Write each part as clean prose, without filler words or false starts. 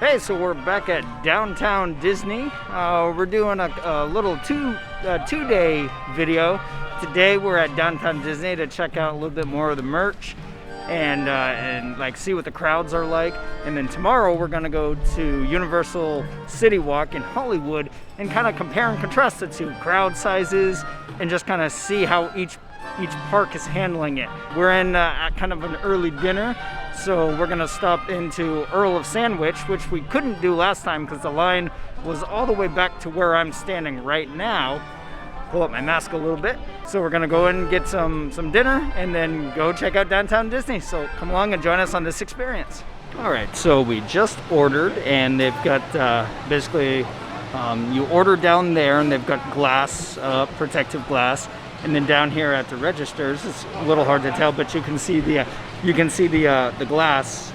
Hey, so we're back at downtown Disney. We're doing a little two-day video. Today we're at downtown Disney to check out a little bit more of the merch and like see what the crowds are like. And then tomorrow we're gonna go to Universal CityWalk in Hollywood and kind of compare and contrast the two crowd sizes and just kind of see how each park is handling it. We're in at kind of an early dinner, so we're gonna stop into Earl of Sandwich, which we couldn't do last time because the line was all the way back to where I'm standing right now. Pull up my mask a little bit. So we're gonna go in and get some dinner and then go check out downtown Disney. So come along and join us on this experience. All right, so we just ordered and they've got basically you order down there and they've got glass, protective glass. And then down here at the registers, it's a little hard to tell, but you can see the glass,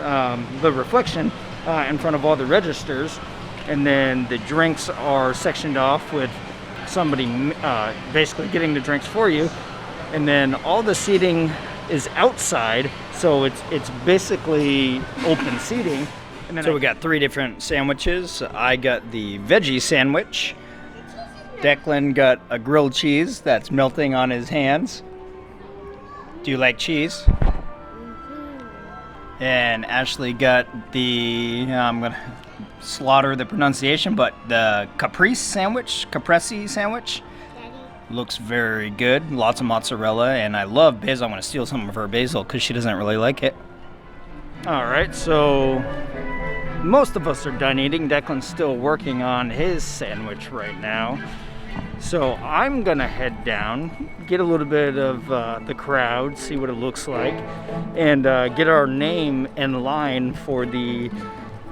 the reflection in front of all the registers. And then the drinks are sectioned off with somebody basically getting the drinks for you. And then all the seating is outside, so it's basically open seating. And then so we got 3 different sandwiches. I got the veggie sandwich. Declan got a grilled cheese that's melting on his hands. Do you like cheese? Mm-hmm. And Ashley got the, I'm going to slaughter the pronunciation, but the caprese sandwich. Daddy. Looks very good. Lots of mozzarella, and I love basil. I'm going to steal some of her basil because she doesn't really like it. All right, so most of us are done eating. Declan's still working on his sandwich right now. So I'm gonna head down, get a little bit of the crowd, see what it looks like, and get our name in line for the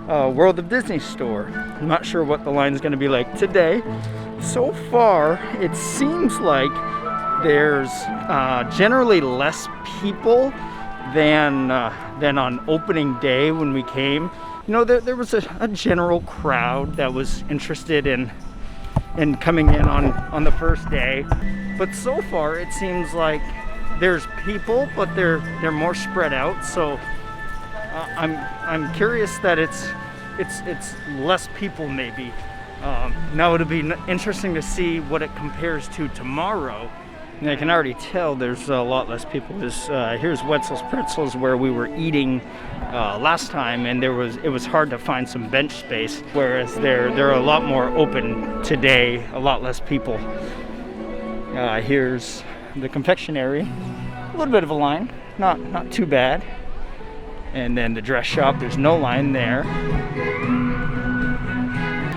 World of Disney store. I'm not sure what the line's gonna be like today. So far, it seems like there's generally less people than on opening day when we came. You know, there was a general crowd that was interested in coming in on the first day, but so far it seems like there's people, but they're more spread out. So I'm curious that it's less people maybe. Now it'll be interesting to see what it compares to tomorrow. And I can already tell there's a lot less people. Here's Wetzel's Pretzels where we were eating last time, and it was hard to find some bench space, whereas they're a lot more open today, a lot less people. Here's the confectionery, a little bit of a line, not too bad. And then the dress shop, there's no line there.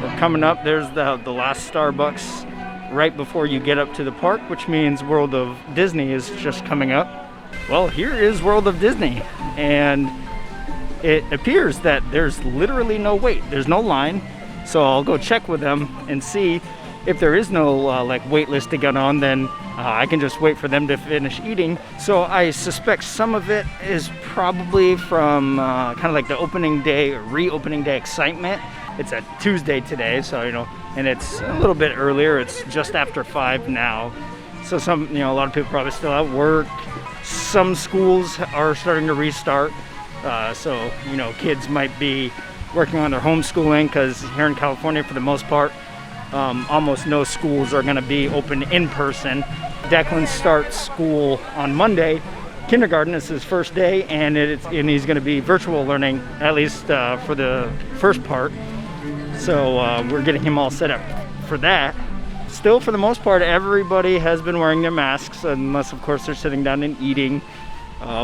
We're coming up, there's the last Starbucks right before you get up to the park, which means World of Disney is just coming up. Well, here is World of Disney, and it appears that there's literally no wait. There's no line, so I'll go check with them and see if there is no like wait list to get on. Then I can just wait for them to finish eating. So I suspect some of it is probably from kind of like the opening day or reopening day excitement. It's a Tuesday today, so you know, and it's a little bit earlier. It's just after 5 now. So a lot of people probably still at work. Some schools are starting to restart. So, you know, kids might be working on their homeschooling because here in California, for the most part, almost no schools are going to be open in person. Declan starts school on Monday. Kindergarten is his first day, and he's going to be virtual learning, at least for the first part. So we're getting him all set up for that. Still, for the most part, everybody has been wearing their masks, unless, of course, they're sitting down and eating,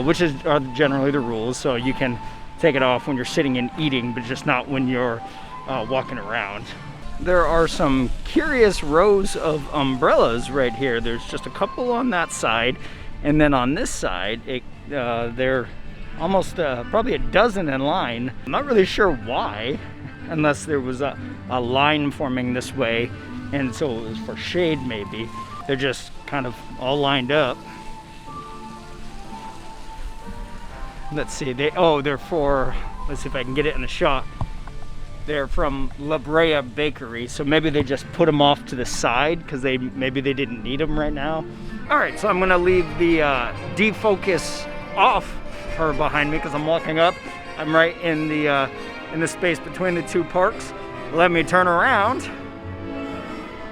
which are generally the rules. So you can take it off when you're sitting and eating, but just not when you're walking around. There are some curious rows of umbrellas right here. There's just a couple on that side, and then on this side, they're almost probably a dozen in line. I'm not really sure why, unless there was a line forming this way, and so it was for shade maybe. They're just kind of all lined up. Let's see, they're for, let's see if I can get it in a shot. They're from La Brea Bakery, so maybe they just put them off to the side because maybe they didn't need them right now. All right, so I'm gonna leave the defocus off her behind me because I'm walking up. I'm right in the in the space between the two parks. Let me turn around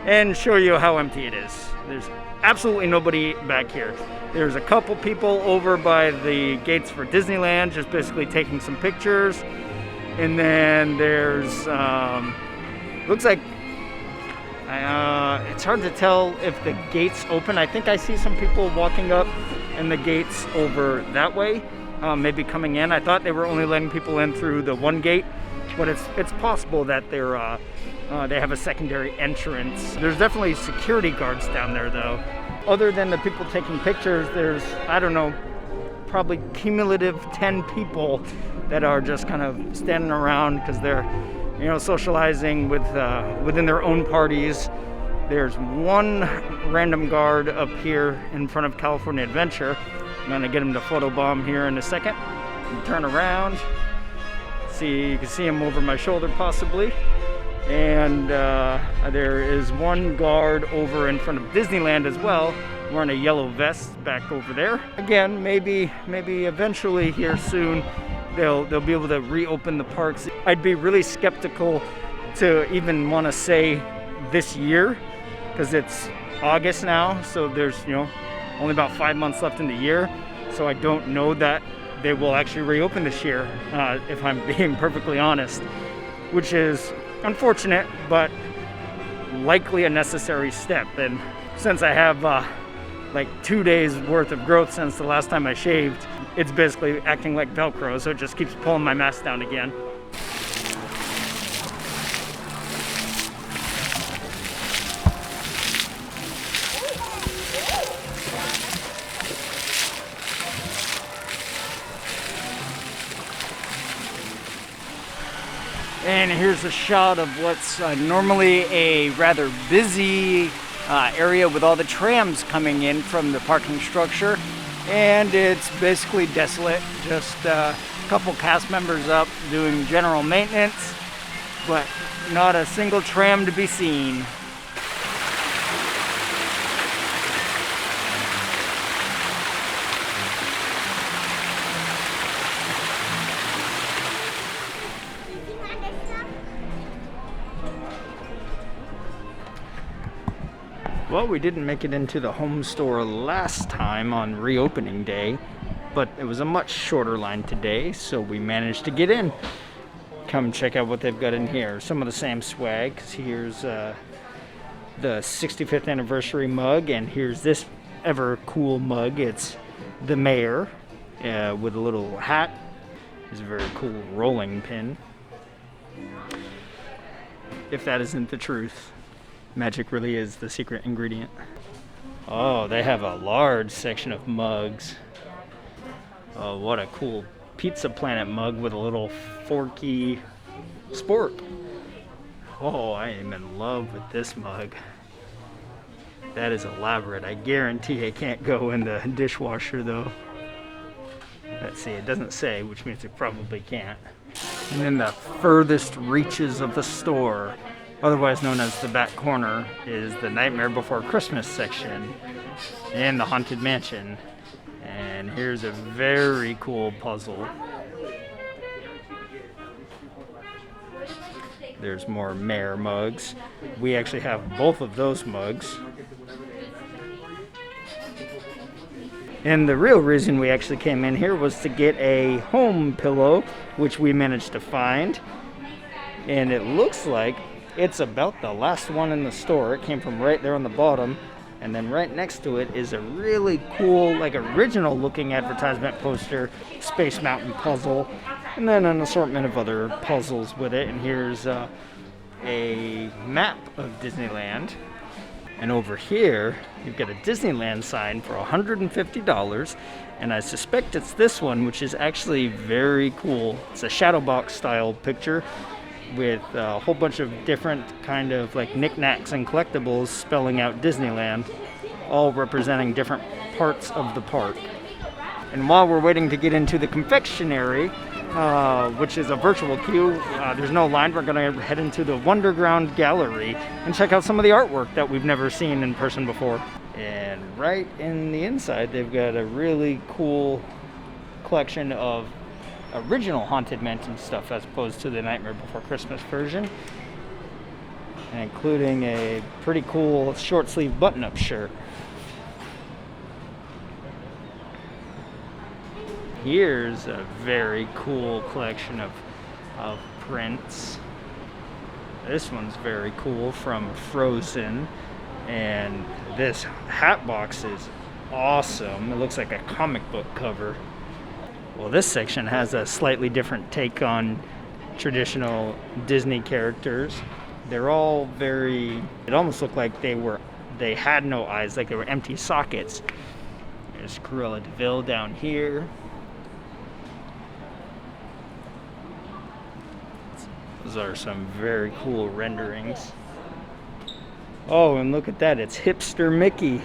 and show you how empty it is. There's absolutely nobody back here. There's a couple people over by the gates for Disneyland, just basically taking some pictures. And then there's, looks like, it's hard to tell if the gates open. I think I see some people walking up and the gates over that way, maybe coming in. I thought they were only letting people in through the one gate, but it's possible that they have a secondary entrance. There's definitely security guards down there though. Other than the people taking pictures, there's, I don't know, probably cumulative 10 people that are just kind of standing around because they're, you know, socializing with within their own parties. There's one random guard up here in front of California Adventure. I'm gonna get him to photobomb here in a second. And turn around. See, you can see him over my shoulder possibly. And there is one guard over in front of Disneyland as well, wearing a yellow vest back over there. Again, maybe eventually here soon they'll be able to reopen the parks. I'd be really skeptical to even want to say this year, because it's August now, so there's, you know, only about 5 months left in the year. So I don't know that they will actually reopen this year, if I'm being perfectly honest, which is unfortunate, but likely a necessary step. And since I have like 2 days worth of growth since the last time I shaved, it's basically acting like Velcro, so it just keeps pulling my mask down again. And here's a shot of what's normally a rather busy area with all the trams coming in from the parking structure. And it's basically desolate, just a couple cast members up doing general maintenance, but not a single tram to be seen. Well, we didn't make it into the home store last time on reopening day, but it was a much shorter line today, so we managed to get in. Come check out what they've got in here. Some of the same swag, 'cause here's the 65th anniversary mug, and here's this ever cool mug. It's the mayor with a little hat. It's a very cool rolling pin. If that isn't the truth. Magic really is the secret ingredient. Oh, they have a large section of mugs. Oh, what a cool Pizza Planet mug with a little forky sport. Oh, I am in love with this mug. That is elaborate. I guarantee it can't go in the dishwasher though. Let's see, it doesn't say, which means it probably can't. And in the furthest reaches of the store, otherwise known as the back corner, is the Nightmare Before Christmas section and the Haunted Mansion. And here's a very cool puzzle. There's more mayor mugs. We actually have both of those mugs. And the real reason we actually came in here was to get a home pillow, which we managed to find. And it looks like it's about the last one in the store. It came from right there on the bottom. And then right next to it is a really cool, like original looking advertisement poster, Space Mountain puzzle. And then an assortment of other puzzles with it. And here's a map of Disneyland. And over here, you've got a Disneyland sign for $150. And I suspect it's this one, which is actually very cool. It's a shadow box style picture with a whole bunch of different kind of like knickknacks and collectibles spelling out Disneyland, all representing different parts of the park. And while we're waiting to get into the confectionery, which is a virtual queue, there's no line. We're gonna head into the Wonderground Gallery and check out some of the artwork that we've never seen in person before. And right in the inside, they've got a really cool collection of original Haunted Mansion stuff as opposed to the Nightmare Before Christmas version, including a pretty cool short sleeve button-up shirt. Here's a very cool collection of prints. This one's very cool from Frozen, and this hat box is awesome. It looks like a comic book cover. Well, this section has a slightly different take on traditional Disney characters. They're all very, it almost looked like they had no eyes, like they were empty sockets. There's Cruella de Vil down here. Those are some very cool renderings. Oh, and look at that, it's Hipster Mickey.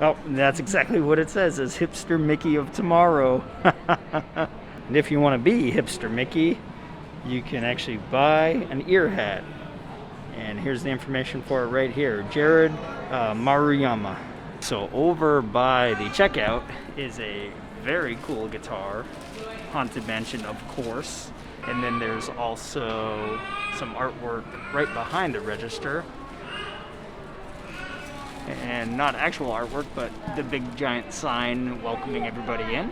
Oh, that's exactly what it says, is Hipster Mickey of Tomorrow. And if you want to be Hipster Mickey, you can actually buy an ear hat. And here's the information for it right here. Jared Maruyama. So over by the checkout is a very cool guitar. Haunted Mansion, of course. And then there's also some artwork right behind the register. And not actual artwork, but the big giant sign welcoming everybody in.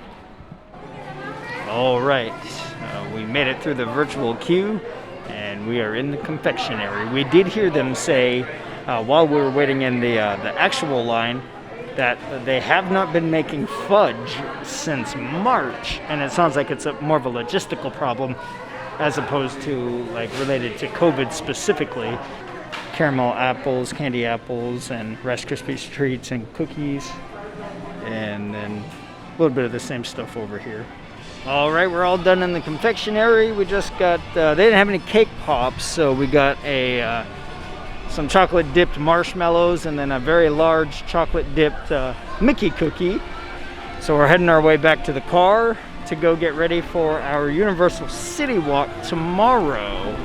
All right, we made it through the virtual queue, and we are in the confectionery. We did hear them say, while we were waiting in the actual line, that they have not been making fudge since March, and it sounds like it's more of a logistical problem as opposed to like related to COVID specifically. Caramel apples, candy apples, and Rice Krispies treats and cookies, and then a little bit of the same stuff over here. All right, we're all done in the confectionery. We just got, they didn't have any cake pops, so we got some chocolate dipped marshmallows and then a very large chocolate dipped Mickey cookie. So we're heading our way back to the car to go get ready for our Universal City Walk tomorrow.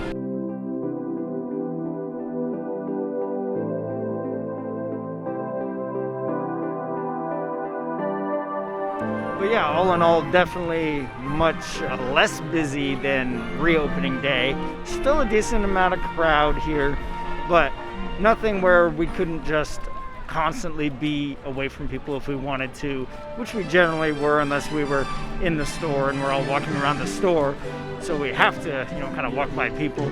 But yeah, all in all, definitely much less busy than reopening day. Still a decent amount of crowd here, but nothing where we couldn't just constantly be away from people if we wanted to, which we generally were unless we were in the store and we're all walking around the store. So we have to, kind of walk by people.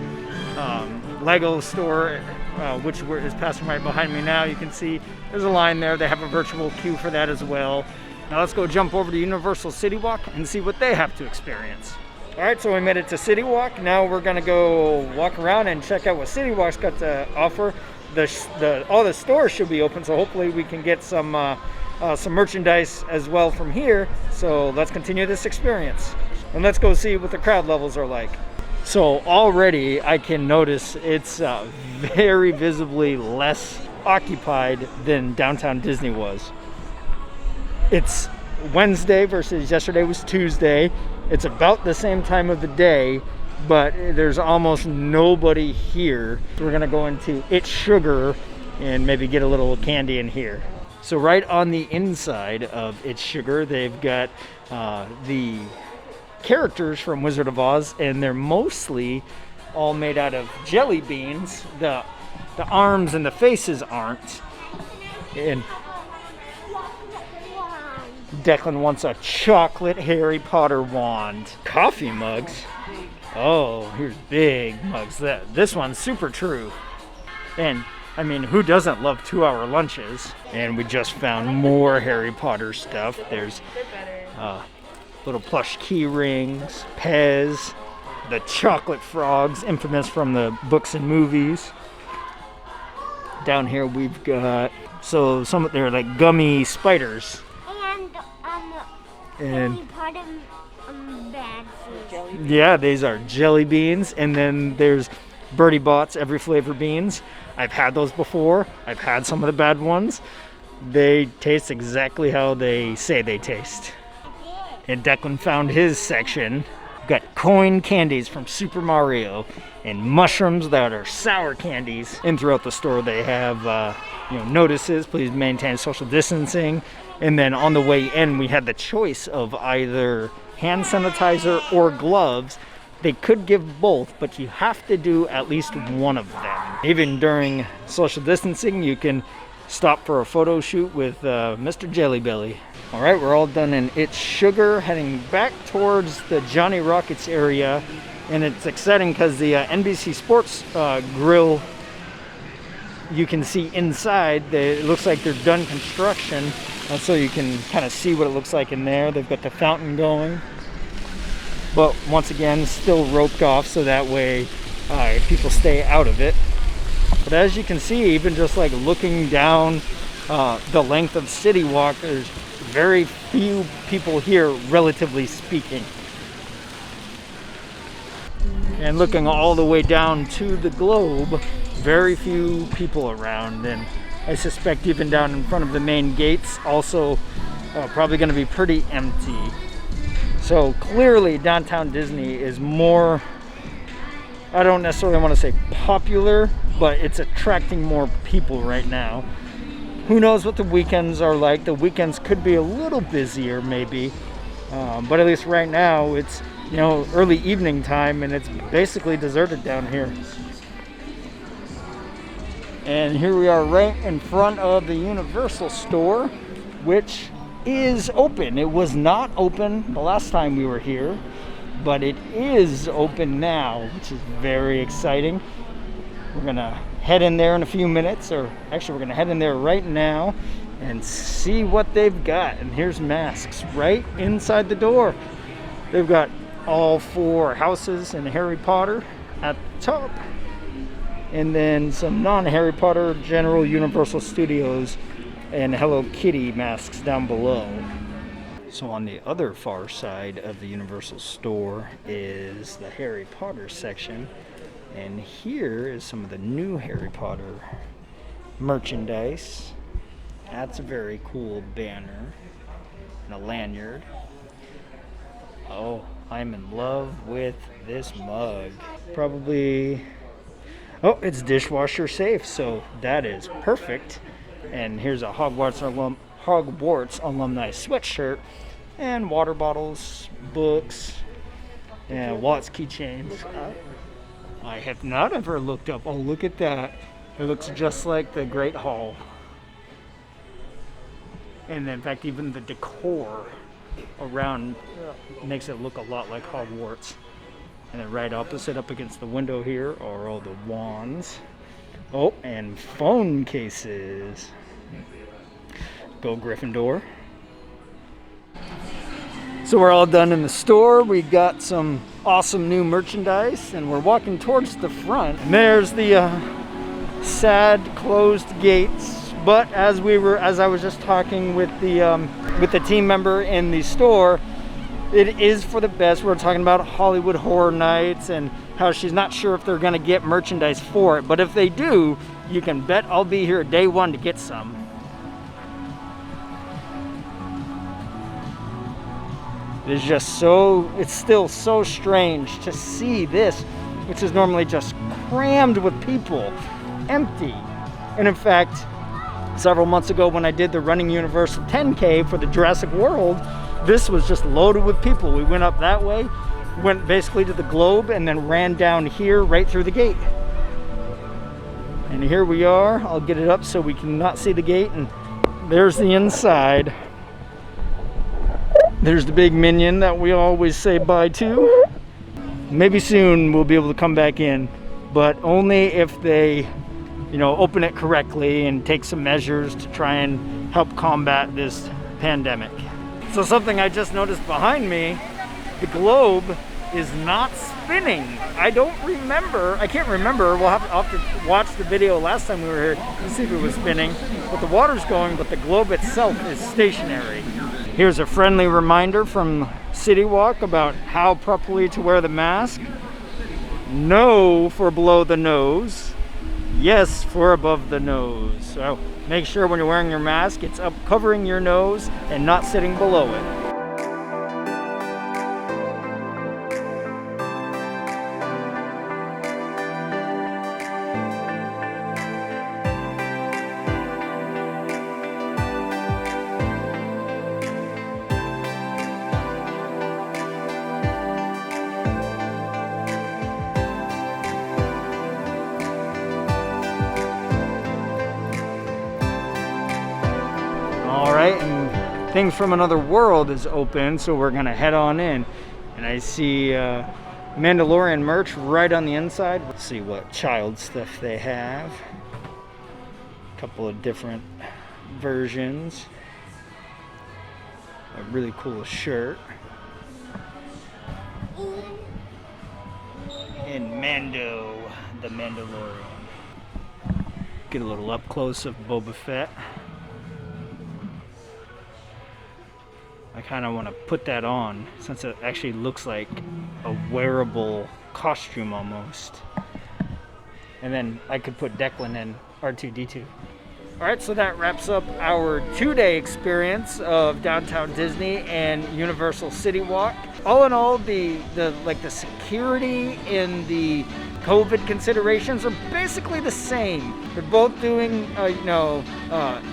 Lego store, which is passing right behind me now. You can see there's a line there. They have a virtual queue for that as well. Now let's go jump over to Universal City Walk and see what they have to experience. All right, so we made it to City Walk. Now we're gonna go walk around and check out what City Walk's got to offer. All the stores should be open, so hopefully we can get some merchandise as well from here. So let's continue this experience. And let's go see what the crowd levels are like. So already I can notice it's very visibly less occupied than downtown Disney was. It's Wednesday versus yesterday was Tuesday. It's about the same time of the day, but there's almost nobody here. We're gonna go into It's Sugar and maybe get a little candy in here. So right on the inside of It's Sugar, they've got the characters from Wizard of Oz, and they're mostly all made out of jelly beans. The arms and the faces aren't. And Declan wants a chocolate Harry Potter wand. Coffee mugs. Oh, here's big mugs. This one's super true. And I mean, who doesn't love 2-hour lunches? And we just found more Harry Potter stuff. There's little plush key rings, Pez, the chocolate frogs, infamous from the books and movies. Down here we've got, they're like gummy spiders. And part of bad food. Yeah, these are jelly beans, and then there's Birdie Bott's every flavor beans. I've had those before. I've had some of the bad ones. They taste exactly how they say they taste. And Declan found his section. We've got coin candies from Super Mario and mushrooms that are sour candies. And throughout the store they have notices, please maintain social distancing. And then on the way in we had the choice of either hand sanitizer or gloves. They could give both, but you have to do at least one of them. Even during social distancing, you can stop for a photo shoot with Mr. Jelly Belly. All right, we're all done in It's Sugar, heading back towards the Johnny Rockets area. And it's exciting because the NBC Sports grill, you can see inside. It looks like they're done construction, so you can kind of see what it looks like in there. They've got the fountain going. But once again, still roped off so that way people stay out of it. But as you can see, even just like looking down the length of CityWalk, there's very few people here, relatively speaking. And looking all the way down to the Globe, very few people around. And I suspect even down in front of the main gates, also probably going to be pretty empty. So clearly downtown Disney is more, I don't necessarily want to say popular, but it's attracting more people right now. Who knows what the weekends are like. The weekends could be a little busier maybe, but at least right now it's early evening time and it's basically deserted down here. And here we are right in front of the Universal store, which is open. It was not open the last time we were here, but it is open now, which is very exciting. We're gonna head in there in a few minutes, or actually we're gonna head in there right now and see what they've got. And here's masks right inside the door. They've got all 4 houses and Harry Potter at the top, and then some non-Harry Potter general Universal Studios and Hello Kitty masks down below. So on the other far side of the Universal store is the Harry Potter section, and here is some of the new Harry Potter merchandise. That's a very cool banner and a lanyard. Oh, I'm in love with this mug. Probably, oh, it's dishwasher safe, so that is perfect. And here's a Hogwarts alumni sweatshirt, and water bottles, books, and Watts keychains. I have not ever looked up. Oh, look at that. It looks just like the Great Hall. And in fact, even the decor around makes it look a lot like Hogwarts. And then right opposite, up against the window here, are all the wands. Oh, and phone cases. Go Gryffindor. So we're all done in the store. We got some awesome new merchandise, and we're walking towards the front. And there's the sad closed gates. But as I was just talking with the team member in the store, it is for the best. We're talking about Hollywood Horror Nights and how she's not sure if they're gonna get merchandise for it, but if they do, you can bet I'll be here day one to get some. It's just it's still so strange to see this, which is normally just crammed with people, empty. And in fact, several months ago when I did the Running Universal 10K for the Jurassic World, this was just loaded with people. We went up that way, went basically to the Globe, and then ran down here right through the gate. And here we are. I'll get it up so we cannot see the gate, and there's the inside. There's the big minion that we always say bye to. Maybe soon we'll be able to come back in, but only if they, open it correctly and take some measures to try and help combat this pandemic. So something I just noticed behind me, the Globe is not spinning. I can't remember. I'll have to watch the video last time we were here to see if it was spinning. But the water's going, but the Globe itself is stationary. Here's a friendly reminder from CityWalk about how properly to wear the mask. No for below the nose. Yes for above the nose. So make sure when you're wearing your mask, it's up covering your nose and not sitting below it. Things from Another World is open, so we're gonna head on in. And I see Mandalorian merch right on the inside. Let's see what child stuff they have. A couple of different versions. A really cool shirt. And Mando, the Mandalorian. Get a little up close of Boba Fett. I kind of want to put that on since it actually looks like a wearable costume almost. And then I could put Declan in R2-D2. All right, so that wraps up our 2-day experience of Downtown Disney and Universal CityWalk. All in all, the security and the COVID considerations are basically the same. They're both doing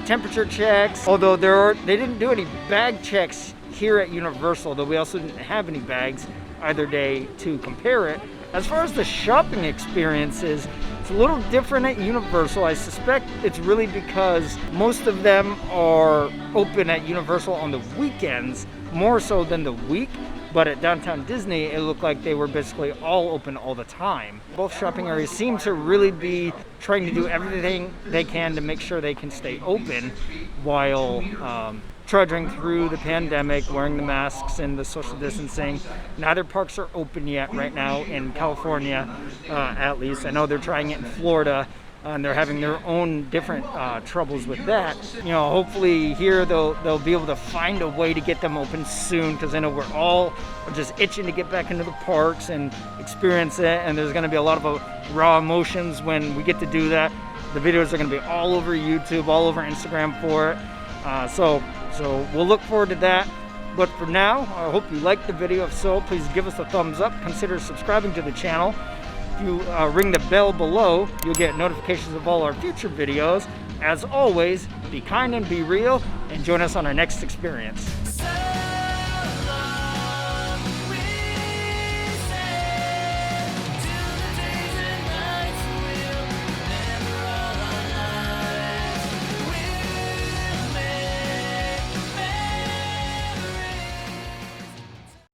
temperature checks, although they didn't do any bag checks here at Universal, though we also didn't have any bags either day to compare it. As far as the shopping experiences, it's a little different at Universal. I suspect it's really because most of them are open at Universal on the weekends, more so than the week. But at Downtown Disney, it looked like they were basically all open all the time. Both shopping areas seem to really be trying to do everything they can to make sure they can stay open while trudging through the pandemic, wearing the masks and the social distancing. Neither parks are open yet right now in California, at least. I know they're trying it in Florida, and they're having their own different troubles with that. Hopefully here they'll be able to find a way to get them open soon, because I know we're all just itching to get back into the parks and experience it, and there's going to be a lot of raw emotions when we get to do that. The videos are going to be all over YouTube, all over Instagram for it. So we'll look forward to that. But for now, I hope you liked the video. If so, please give us a thumbs up. Consider subscribing to the channel. If you ring the bell below, you'll get notifications of all our future videos. As always, be kind and be real, and join us on our next experience.